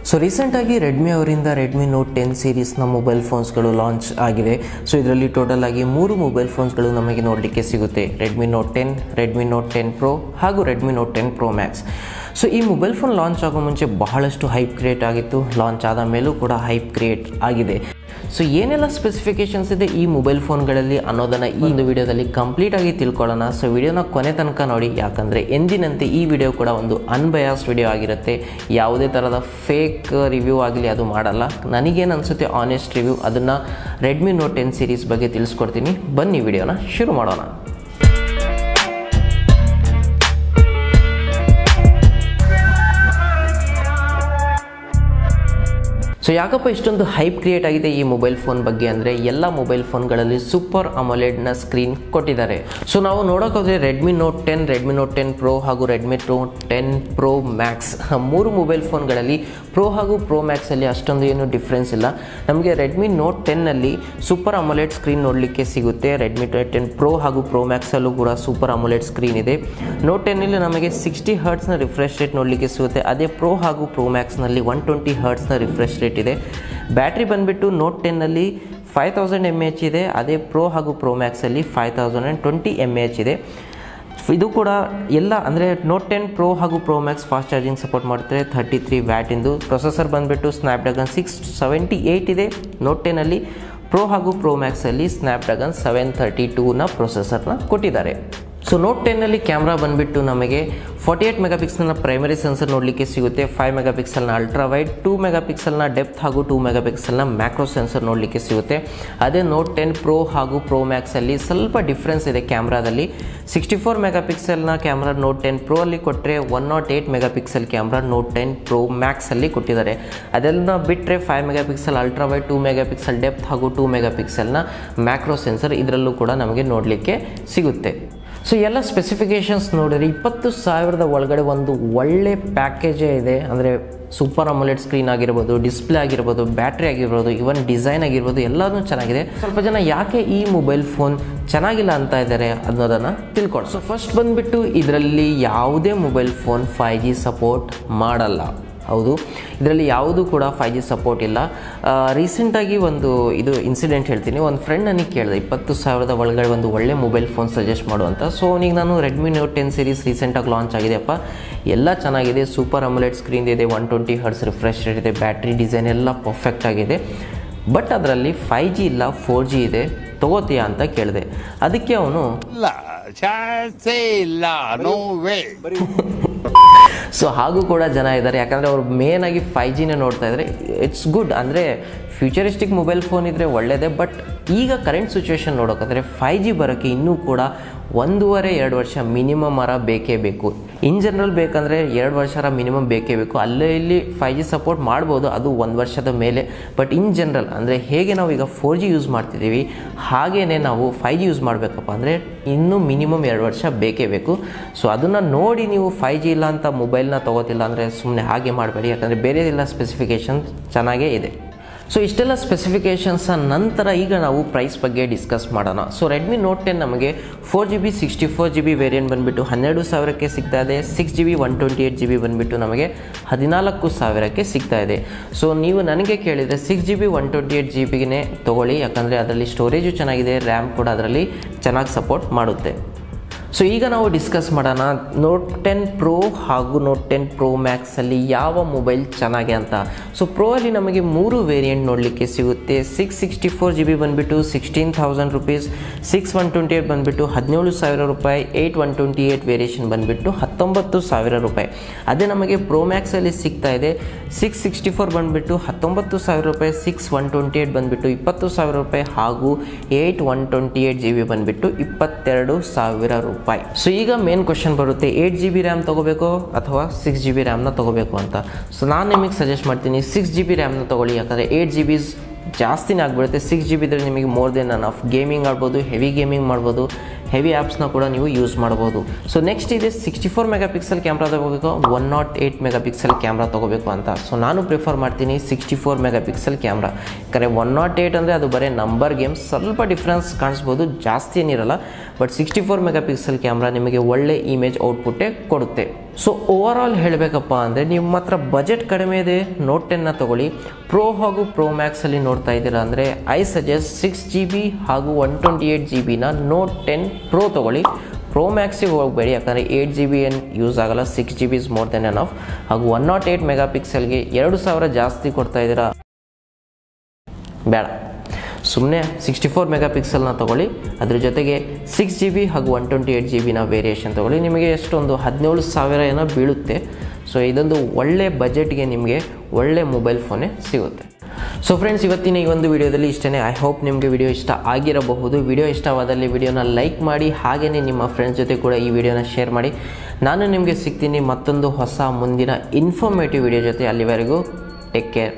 So ರೀಸೆಂಟಾಗಿ Redmi ಅವರಿಂದ Redmi note 10 ಸೀರೀಸ್ನ ಮೊಬೈಲ್ ಫೋನ್ಸ್ಗಳು ಲಾಂಚ್ ಆಗಿದೆ. ಸೊ ಇದರಲ್ಲಿ ಟೋಟಲ್ ಆಗಿ 3 ಮೊಬೈಲ್ ಫೋನ್ಸ್ಗಳು ನಮಗೆ ನೋಡಲಿಕ್ಕೆ ಸಿಗುತ್ತೆ. Redmi note 10, Redmi note 10 pro ಹಾಗೂ Redmi note 10 pro max. So ಈ ಮೊಬೈಲ್ ಫೋನ್ ಲಾಂಚ್ ಆಗೋ ಮುಂಚೆ ಬಹಳಷ್ಟು ಹೈಪ್ ಕ್ರಿಯೇಟ್ ಆಗಿತ್ತು. ಲಾಂಚ್ ಆದ ಮೇಲೂ ಕೂಡ ಹೈಪ್ ಕ್ರಿಯೇಟ್ ಆಗಿದೆ. ಸೊ ಏನೆಲ್ಲ ಸ್ಪೆಸಿಫಿಕೇಷನ್ಸ್ ಇದೆ ಈ ಮೊಬೈಲ್ ಫೋನ್ಗಳಲ್ಲಿ ಅನ್ನೋದನ್ನು ಈ ಒಂದು ವಿಡಿಯೋದಲ್ಲಿ ಕಂಪ್ಲೀಟಾಗಿ ತಿಳ್ಕೊಳ್ಳೋಣ. ಸೊ ವಿಡಿಯೋನ ಕೊನೆ ತನಕ ನೋಡಿ, ಯಾಕಂದರೆ ಎಂದಿನಂತೆ ಈ ವಿಡಿಯೋ ಕೂಡ ಒಂದು ಅನ್ಬಯಾಸ್ಡ್ ವಿಡಿಯೋ ಆಗಿರುತ್ತೆ. ಯಾವುದೇ ಥರದ ಫೇಕ್ ರಿವ್ಯೂ ಆಗಲಿ ಅದು ಮಾಡಲ್ಲ. ನನಗೇನು ಅನಿಸುತ್ತೆ ಆನೆಸ್ಟ್ ರಿವ್ಯೂ, ಅದನ್ನು ರೆಡ್ಮಿ ನೋಟ್ 10 ಸೀರೀಸ್ ಬಗ್ಗೆ ತಿಳಿಸ್ಕೊಡ್ತೀನಿ. ಬನ್ನಿ ವಿಡಿಯೋನ ಶುರು ಮಾಡೋಣ. ಸೊ ಯಾಕಪ್ಪ ಇಷ್ಟೊಂದು ಹೈಪ್ ಕ್ರಿಯೇಟ್ ಆಗಿದೆ ಈ ಮೊಬೈಲ್ ಫೋನ್ ಬಗ್ಗೆ ಅಂದರೆ, ಎಲ್ಲ ಮೊಬೈಲ್ ಫೋನ್ಗಳಲ್ಲಿ ಸೂಪರ್ ಅಮೋಲೆಡ್ನ ಸ್ಕ್ರೀನ್ ಕೊಟ್ಟಿದ್ದಾರೆ. ಸೊ ನಾವು ನೋಡೋಕ್ಕೋದ್ರೆ Redmi note 10, Redmi note 10 pro ಹಾಗೂ Redmi note 10 pro max 3 mobile ಫೋನ್ಗಳಲ್ಲಿ ಪ್ರೋ ಹಾಗೂ ಪ್ರೋ ಮ್ಯಾಕ್ಸಲ್ಲಿ ಅಷ್ಟೊಂದು ಏನು ಡಿಫ್ರೆನ್ಸ್ ಇಲ್ಲ. ನಮಗೆ ರೆಡ್ಮಿ ನೋಟ್ 10ನಲ್ಲಿ ಸೂಪರ್ ಅಮೋಲೆಡ್ ಸ್ಕ್ರೀನ್ ನೋಡಲಿಕ್ಕೆ ಸಿಗುತ್ತೆ. ರೆಡ್ಮಿ ನೋಟ್ 10 ಪ್ರೋ ಹಾಗೂ ಪ್ರೋ ಮ್ಯಾಕ್ಸಲ್ಲೂ ಕೂಡ ಸೂಪರ್ ಅಮೋಲೆಡ್ ಸ್ಕ್ರೀನ್ ಇದೆ. ನೋಟ್ 10ನಲ್ಲಿ ನಮಗೆ 60 ಹರ್ಟ್ಸ್ನ ರಿಫ್ರೆಶ್ ರೇಟ್ ನೋಡಲಿಕ್ಕೆ ಸಿಗುತ್ತೆ. ಅದೇ ಪ್ರೋ ಹಾಗೂ ಪ್ರೋ ಮ್ಯಾಕ್ಸ್ನಲ್ಲಿ 120 ಹರ್ಟ್ಸ್ನ ರಿಫ್ರೆಶ್ ರೇಟ್ ಇದೆ. ಬ್ಯಾಟ್ರಿ ಬಂದುಬಿಟ್ಟು ನೋಟ್ 10ನಲ್ಲಿ 5000 mAh ಇದೆ. ಅದೇ ಪ್ರೋ ಹಾಗೂ ಪ್ರೋ ಮ್ಯಾಕ್ಸಲ್ಲಿ 5020 mAh ಇದೆ. ಇದು ಕೂಡ ಎಲ್ಲ ಅಂದರೆ ನೋಟ್ 10 ಪ್ರೋ ಹಾಗೂ pro Max fast charging support ಮಾಡ್ತಾರೆ. 33 ವ್ಯಾಟಿಂದು ಪ್ರೊಸೆಸರ್ ಬಂದುಬಿಟ್ಟು ಸ್ನ್ಯಾಪ್ಡ್ರ್ಯಾಗನ್ 678 ಇದೆ ನೋಟ್ 10ನಲ್ಲಿ. ಪ್ರೋ ಹಾಗೂ ಪ್ರೋ ಮ್ಯಾಕ್ಸಲ್ಲಿ ಸ್ನ್ಯಾಪ್ಡ್ರ್ಯಾಗನ್ 732ನ ಪ್ರೊಸೆಸರ್ನ ಕೊಟ್ಟಿದ್ದಾರೆ. ಸೊ ನೋಟ್ 10ನಲ್ಲಿ ಕ್ಯಾಮ್ರಾ ಬಂದುಬಿಟ್ಟು ನಮಗೆ 48 ಮೆಗಾಪಿಕ್ಸಲ್ನ ಪ್ರೈಮರಿ ಸೆನ್ಸರ್ ನೋಡಲಿಕ್ಕೆ ಸಿಗುತ್ತೆ. 5 ಮೆಗಾಪಿಕ್ಸಲ್ನ ಅಲ್ಟ್ರಾ ವೈಡ್, 2 ಮೆಗಾಪಿಕ್ಸಲ್ನ ಡೆಪ್ತ್ ಹಾಗೂ 2 ಮೆಗಾಪಿಕ್ಸಲ್ನ ಮ್ಯಾಕ್ರೋ ಸೆನ್ಸರ್ ನೋಡಲಿಕ್ಕೆ ಸಿಗುತ್ತೆ. ಅದೇ ನೋಟ್ 10 ಪ್ರೋ ಹಾಗೂ ಪ್ರೋ ಮ್ಯಾಕ್ಸಲ್ಲಿ ಸ್ವಲ್ಪ ಡಿಫ್ರೆನ್ಸ್ ಇದೆ ಕ್ಯಾಮ್ರಾದಲ್ಲಿ. 64 ಮೆಗಾಪಿಕ್ಸಲ್ನ ಕ್ಯಾಮ್ರಾ ನೋಟ್ 10 ಪ್ರೋ ಅಲ್ಲಿ ಕೊಟ್ಟರೆ 108 ಮೆಗಾಪಿಕ್ಸಲ್ ಕ್ಯಾಮ್ರಾ ನೋಟ್ 10 ಪ್ರೋ ಮ್ಯಾಕ್ಸಲ್ಲಿ ಕೊಟ್ಟಿದ್ದಾರೆ. ಅದೆಲ್ಲ ಬಿಟ್ಟರೆ 5 megapixel ultra wide, 2 megapixel depth ಹಾಗೂ 2 ಮೆಗಾಪಿಕ್ಸಲ್ನ ಮ್ಯಾಕ್ರೋ ಸೆನ್ಸರ್ ಇದರಲ್ಲೂ ಕೂಡ ನಮಗೆ ನೋಡಲಿಕ್ಕೆ ಸಿಗುತ್ತೆ. ಸೊ ಎಲ್ಲ ಸ್ಪೆಸಿಫಿಕೇಷನ್ಸ್ ನೋಡಿದರೆ 20,000 ಒಳಗಡೆ ಒಂದು ಒಳ್ಳೆ ಪ್ಯಾಕೇಜೇ ಇದೆ. ಅಂದರೆ ಸೂಪರ್ ಅಮೋಲೆಡ್ ಸ್ಕ್ರೀನ್ ಆಗಿರ್ಬೋದು, ಡಿಸ್ಪ್ಲೇ ಆಗಿರ್ಬೋದು, ಬ್ಯಾಟ್ರಿ ಆಗಿರ್ಬೋದು, ಇವನ್ ಡಿಸೈನ್ ಆಗಿರ್ಬೋದು, ಎಲ್ಲನೂ ಚೆನ್ನಾಗಿದೆ. ಸ್ವಲ್ಪ ಜನ ಯಾಕೆ ಈ ಮೊಬೈಲ್ ಫೋನ್ ಚೆನ್ನಾಗಿಲ್ಲ ಅಂತ ಇದ್ದಾರೆ ಅನ್ನೋದನ್ನು ತಿಳ್ಕೊಳ್ಳಿ. ಸೊ ಫಸ್ಟ್ ಬಂದುಬಿಟ್ಟು ಇದರಲ್ಲಿ ಯಾವುದೇ ಮೊಬೈಲ್ ಫೋನ್ 5G ಸಪೋರ್ಟ್ ಮಾಡಲ್ಲ. ಹೌದು, ಇದರಲ್ಲಿ ಯಾವುದೂ ಕೂಡ 5G ಸಪೋರ್ಟ್ ಇಲ್ಲ. ರೀಸೆಂಟಾಗಿ ಒಂದು ಇದು ಇನ್ಸಿಡೆಂಟ್ ಹೇಳ್ತೀನಿ. ಒಂದು ಫ್ರೆಂಡ್ ನನಗೆ ಕೇಳಿದೆ 20,000 ಒಳಗಡೆ ಒಂದು ಒಳ್ಳೆ ಮೊಬೈಲ್ ಫೋನ್ ಸಜೆಸ್ಟ್ ಮಾಡುವಂಥ. ಸೊ ಅವನಿಗೆ ನಾನು ರೆಡ್ಮಿ ನೋಟ್ 10 ಸೀರೀಸ್ ರೀಸೆಂಟಾಗಿ ಲಾಂಚ್ ಆಗಿದೆಯಪ್ಪ, ಎಲ್ಲ ಚೆನ್ನಾಗಿದೆ, ಸೂಪರ್ ಅಮೋಲೆಡ್ ಸ್ಕ್ರೀನ್ ಇದೆ, 120 ಹರ್ಟ್ಸ್ ರಿಫ್ರೆಶ್ ರೇಟ್ ಇದೆ, ಬ್ಯಾಟ್ರಿ ಡಿಸೈನ್ ಎಲ್ಲ ಪರ್ಫೆಕ್ಟ್ ಆಗಿದೆ, ಬಟ್ ಅದರಲ್ಲಿ 5G ಇಲ್ಲ, 4G ಇದೆ, ತಗೋತೀಯಾ ಅಂತ ಕೇಳಿದೆ. ಅದಕ್ಕೆ ಅವನು ಸೊ ಹಾಗೂ ಕೂಡ ಜನ ಇದ್ದಾರೆ, ಯಾಕಂದರೆ ಅವರು ಮೇನಾಗಿ 5Gನೇ ನೋಡ್ತಾ ಇದ್ದಾರೆ. ಇಟ್ಸ್ ಗುಡ್, ಅಂದರೆ ಫ್ಯೂಚರಿಸ್ಟಿಕ್ ಮೊಬೈಲ್ ಫೋನ್ ಇದ್ದರೆ ಒಳ್ಳೆಯದೇ. ಬಟ್ ಈಗ ಕರೆಂಟ್ ಸಿಚುವೇಶನ್ ನೋಡೋಕ್ಕಾದ್ರೆ 5G ಬರೋಕ್ಕೆ ಇನ್ನೂ ಕೂಡ 1.5-2 ವರ್ಷ ಮಿನಿಮಮ್ ಬೇಕೇ ಬೇಕು. ಇನ್ ಜನರಲ್ ಬೇಕಂದರೆ 2 ವರ್ಷ ಮಿನಿಮಮ್ ಬೇಕೇ ಬೇಕು. ಅಲ್ಲೇ ಇಲ್ಲಿ 5G ಸಪೋರ್ಟ್ ಮಾಡ್ಬೋದು, ಅದು 1 ವರ್ಷದ ಮೇಲೆ. ಬಟ್ ಇನ್ ಜನರಲ್ ಅಂದರೆ ಹೇಗೆ ನಾವು ಈಗ 4G ಯೂಸ್ ಮಾಡ್ತಿದ್ದೀವಿ ಹಾಗೇ ನಾವು 5G ಯೂಸ್ ಮಾಡಬೇಕಪ್ಪ ಅಂದರೆ ಇನ್ನೂ ಮಿನಿಮಮ್ 2 ವರ್ಷ ಬೇಕೇ ಬೇಕು. ಸೊ ಅದನ್ನು ನೋಡಿ ನೀವು 5G ಇಲ್ಲ ಅಂತ ಮೊಬೈಲ್ನ ತೊಗೋತಿಲ್ಲ ಅಂದರೆ ಸುಮ್ಮನೆ ಹಾಗೆ ಮಾಡಬೇಡಿ, ಯಾಕಂದರೆ ಬೇರೆ ಎಲ್ಲ ಸ್ಪೆಸಿಫಿಕೇಷನ್ ಚೆನ್ನಾಗೇ ಇದೆ. ಸೊ ಇಷ್ಟೆಲ್ಲ ಸ್ಪೆಸಿಫಿಕೇಷನ್ಸ್ ನಂತರ ಈಗ ನಾವು ಪ್ರೈಸ್ ಬಗ್ಗೆ ಡಿಸ್ಕಸ್ ಮಾಡೋಣ. ಸೊ ರೆಡ್ಮಿ ನೋಟ್ 10 ನಮಗೆ 4GB 64GB ವೇರಿಯಂಟ್ ಬಂದುಬಿಟ್ಟು 12,000ಕ್ಕೆ ಸಿಗ್ತಾ ಇದೆ. 6GB 128GB ಬಂದುಬಿಟ್ಟು ನಮಗೆ 14,000ಕ್ಕೆ ಸಿಗ್ತಾ ಇದೆ. ಸೊ ನೀವು ನನಗೆ ಕೇಳಿದರೆ 6GB 128GBಗೆ ತೊಗೊಳ್ಳಿ, ಯಾಕಂದರೆ ಅದರಲ್ಲಿ ಸ್ಟೋರೇಜು ಚೆನ್ನಾಗಿದೆ, ರ್ಯಾಮ್ ಕೂಡ ಅದರಲ್ಲಿ ಚೆನ್ನಾಗಿ ಸಪೋರ್ಟ್ ಮಾಡುತ್ತೆ. ಸೊ ಈಗ ನಾವು ಡಿಸ್ಕಸ್ ಮಾಡೋಣ ನೋಟ್ 10 ಪ್ರೋ ಹಾಗೂ ನೋಟ್ 10 ಪ್ರೋ ಮ್ಯಾಕ್ಸಲ್ಲಿ ಯಾವ ಮೊಬೈಲ್ ಚೆನ್ನಾಗಿದೆ ಅಂತ. ಸೊ ಪ್ರೋ ಅಲ್ಲಿ ನಮಗೆ 3 ವೇರಿಯಂಟ್ ನೋಡಲಿಕ್ಕೆ ಸಿಗುತ್ತೆ. 664GB ಬಂದುಬಿಟ್ಟು 16,000 ರುಪೀಸ್, 6/128 ಬಂದುಬಿಟ್ಟು 17,000 ರೂಪಾಯಿ, 8/128 ವೇರಿಯೇಷನ್ ಬಂದುಬಿಟ್ಟು 19,000 ರೂಪಾಯಿ. ಅದೇ ನಮಗೆ ಪ್ರೋ ಮ್ಯಾಕ್ಸಲ್ಲಿ ಸಿಗ್ತಾ ಇದೆ 664 ಬಂದುಬಿಟ್ಟು 19,000 ರೂಪಾಯಿ, 6/128 ಬಂದುಬಿಟ್ಟು 20,000 ರೂಪಾಯಿ ಹಾಗೂ 8/128GB ಬಂದುಬಿಟ್ಟು 22,000 ರೂಪಾಯಿ. ಸೊ ಈಗ ಮೇನ್ ಕ್ವಶನ್ ಬರುತ್ತೆ, 8GB ರ್ಯಾಮ್ ತೊಗೋಬೇಕು ಅಥವಾ 6GB ರ್ಯಾಮ್ನ ತೊಗೋಬೇಕು ಅಂತ. ಸೊ ನಾನು ನಿಮಗೆ ಸಜೆಸ್ಟ್ ಮಾಡ್ತೀನಿ 6GB ರ್ಯಾಮ್ನ ತೊಗೊಳ್ಳಿ, ಯಾಕಂದರೆ 8GB ಜಾಸ್ತಿನೇ ಆಗಿಬಿಡುತ್ತೆ. 6GB ಇದ್ದರೆ ನಿಮಗೆ ಮೋರ್ ದೆನ್ ಅನಫ್. ಗೇಮಿಂಗ್ ಆಡ್ಬೋದು, ಹೆವಿ ಗೇಮಿಂಗ್ ಮಾಡ್ಬೋದು, ಹೆವಿ ಆ್ಯಪ್ಸ್ನ ಕೂಡ ನೀವು ಯೂಸ್ ಮಾಡ್ಬೋದು. ಸೊ ನೆಕ್ಸ್ಟ್ ಇದೆ 64 ಮೆಗಾಪಿಕ್ಸೆಲ್ ಕ್ಯಾಮ್ರಾ ತೊಗೋಬೇಕು, 108 ಮೆಗಾಪಿಕ್ಸೆಲ್ ಕ್ಯಾಮ್ರಾ ತೊಗೋಬೇಕು ಅಂತ. ಸೊ ನಾನು ಪ್ರಿಫರ್ ಮಾಡ್ತೀನಿ 64 ಮೆಗಾಪಿಕ್ಸೆಲ್ ಕ್ಯಾಮ್ರಾ. ಯಾಕಂದರೆ 108 ಅಂದರೆ ಅದು ಬರೀ ನಂಬರ್ ಗೇಮ್ಸ್, ಸ್ವಲ್ಪ ಡಿಫ್ರೆನ್ಸ್ ಕಾಣಿಸ್ಬೋದು, ಜಾಸ್ತಿ ಏನಿರಲ್ಲ. ಬಟ್ 64 ಮೆಗಾಪಿಕ್ಸೆಲ್ ಕ್ಯಾಮ್ರಾ ನಿಮಗೆ ಒಳ್ಳೆ ಇಮೇಜ್ ಔಟ್ಪುಟ್ಟೇ ಕೊಡುತ್ತೆ. ಸೊ ಓವರಾಲ್ ಹೇಳಬೇಕಪ್ಪ ಅಂದರೆ ನಿಮ್ಮ ಹತ್ರ ಬಜೆಟ್ ಕಡಿಮೆ ಇದೆ ನೋಟ್ 10ನ ತೊಗೊಳ್ಳಿ. ಪ್ರೋ ಹಾಗೂ ಪ್ರೋ ಮ್ಯಾಕ್ಸಲ್ಲಿ ನೋಡ್ತಾ ಇದ್ದೀರಾ ಅಂದರೆ ಐ ಸಜೆಸ್ಟ್ 6GB ಹಾಗೂ 128GB ನೋಟ್ 10 ಪ್ರೋ ತೊಗೊಳ್ಳಿ. ಪ್ರೋ ಮ್ಯಾಕ್ಸಿಗೆ ಹೋಗಬೇಡಿ, ಯಾಕಂದರೆ 8GB ಏನು ಯೂಸ್ ಆಗಲ್ಲ, 6GB is more than enough. ಹಾಗೂ 108 ಮೆಗಾಪಿಕ್ಸೆಲ್ಗೆ 2000 ಜಾಸ್ತಿ ಕೊಡ್ತಾ ಇದ್ದೀರಾ, ಬೇಡ. ಸುಮ್ಮನೆ 64 ಮೆಗಾಪಿಕ್ಸೆಲ್ನ ತೊಗೊಳ್ಳಿ. ಅದ್ರ ಜೊತೆಗೆ 6GB ಹಾಗೂ 128GB ವೇರಿಯೇಷನ್ ತೊಗೊಳ್ಳಿ. ನಿಮಗೆ ಎಷ್ಟೊಂದು 17,000 ಏನೋ ಬೀಳುತ್ತೆ. ಸೊ ಇದೊಂದು ಒಳ್ಳೆ ಬಜೆಟ್ಗೆ ನಿಮಗೆ ಒಳ್ಳೆ ಮೊಬೈಲ್ ಫೋನೇ ಸಿಗುತ್ತೆ. ಸೊ ಫ್ರೆಂಡ್ಸ್, ಇವತ್ತಿನ ಈ ಒಂದು ವಿಡಿಯೋದಲ್ಲಿ ಇಷ್ಟೇ. ಐ ಹೋಪ್ ನಿಮಗೆ ವಿಡಿಯೋ ಇಷ್ಟ ಆಗಿರಬಹುದು. ವಿಡಿಯೋ ಇಷ್ಟವಾದಲ್ಲಿ ವಿಡಿಯೋನ ಲೈಕ್ ಮಾಡಿ, ಹಾಗೆಯೇ ನಿಮ್ಮ ಫ್ರೆಂಡ್ಸ್ ಜೊತೆ ಕೂಡ ಈ ವಿಡಿಯೋನ ಶೇರ್ ಮಾಡಿ. ನಾನು ನಿಮಗೆ ಸಿಗ್ತೀನಿ ಮತ್ತೊಂದು ಹೊಸ ಮುಂದಿನ ಇನ್ಫಾರ್ಮೇಟಿವ್ ವಿಡಿಯೋ ಜೊತೆ. ಅಲ್ಲಿವರೆಗೂ ಟೇಕ್ ಕೇರ್.